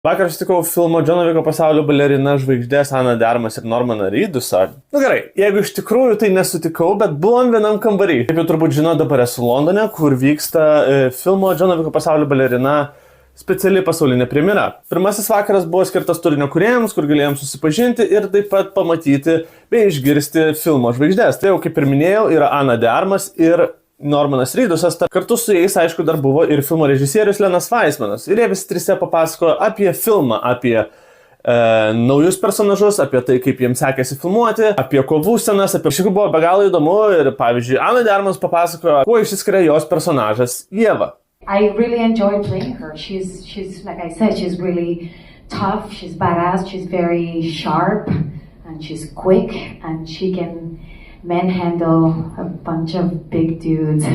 Vakar sutikau filmo Džono Viko pasaulio balerina žvaigždės Ana de Armas ir Normaną Reedusą. Gerai, jeigu iš tikrųjų tai nesutikau, bet buvom vienam kambarį. Kaip jau turbūt žino, dabar esu Londone, kur vyksta filmo Džono Viko pasaulio balerina speciali pasaulinė premjera. Pirmasis vakaras buvo skirtas turinio kūrėjams, kur galėjom susipažinti ir taip pat pamatyti bei išgirsti filmo žvaigždės. Tai jau kaip ir minėjau, yra Ana de Armas ir Normanas Reedusas. Kartu su jais, aišku, dar buvo ir filmo režisierius Lenas Weismanas. Ir jie visi trise papasakojo apie filmą, apie naujus personažus, apie tai, kaip jiems sekėsi filmuoti, apie kovų scenas, apie šiek tiek buvo be galo įdomu. Ir pavyzdžiui, Ana de Armas papasakojo, kuo išsiskiria jos personažas Ieva. I really enjoy playing her. She's like I said, she's really tough, she's badass, she's very sharp, and she's quick, and she can manhandle a bunch of big dudes.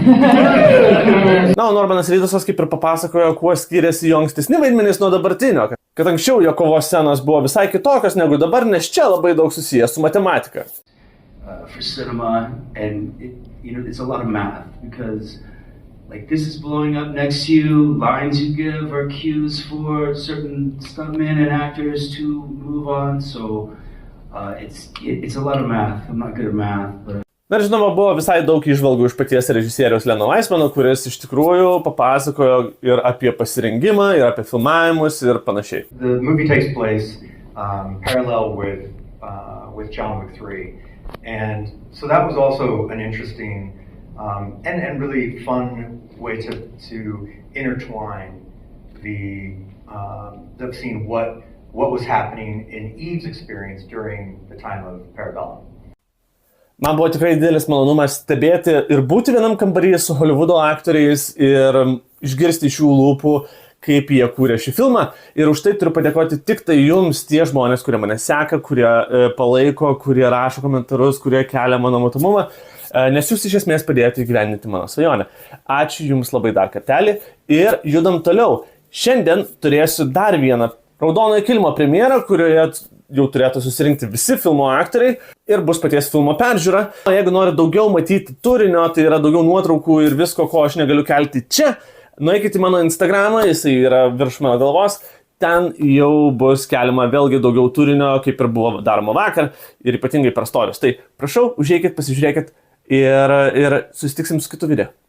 Na, Normanas Reedusas kaip ir papasakojo, kuo skiriasi jo ankstesni vaidmenys nuo dabartinio. Kad anksčiau jo kovos scenos buvo visai kitokios negu dabar, nes čia labai daug susijęs su matematika. For cinema, and it's a lot of math, because like this is blowing up next to you, lines you give are cues for certain stuntmen and actors to move on, so it's a lot of math. I'm not good at math, but... Na ir žinoma, buvo visai daug įžvalgų iš paties režisieriaus Leno Weismano, kuris iš tikrųjų papasakojo ir apie pasirengimą, ir apie filmavimus ir panašiai. The movie takes place parallel with John Wick 3, and so that was also an interesting and really fun way to intertwine the scene what was happening in Eve's experience during the time of Parabellum. Man buvo tikrai didelis malonumas stebėti ir būti vienam kambaryje su Hollywoodo aktoriais ir išgirsti iš jų lūpų, kaip jie kūrė šį filmą. Ir už tai turiu padėkoti tik tai jums, tie žmonės, kurie mane seka, kurie palaiko, kurie rašo komentarus, kurie kelia mano matomumą, nes jūs iš esmės padėjote įgyvendinti mano svajonę. Ačiū jums labai dar kartelį ir judam toliau. Šiandien turėsiu dar vieną Raudonojo kilimo premjerą, kurioje jau turėtų susirinkti visi filmo aktoriai ir bus paties filmo peržiūra. Jeigu nori daugiau matyti turinio, tai yra daugiau nuotraukų ir visko, ko aš negaliu kelti čia, nueikite į mano Instagramą, jisai yra virš mano galvos, ten jau bus keliama vėlgi daugiau turinio, kaip ir buvo daroma vakar ir ypatingai per storius. Tai prašau, užeikit, pasižiūrėkit ir susitiksim su kitu video.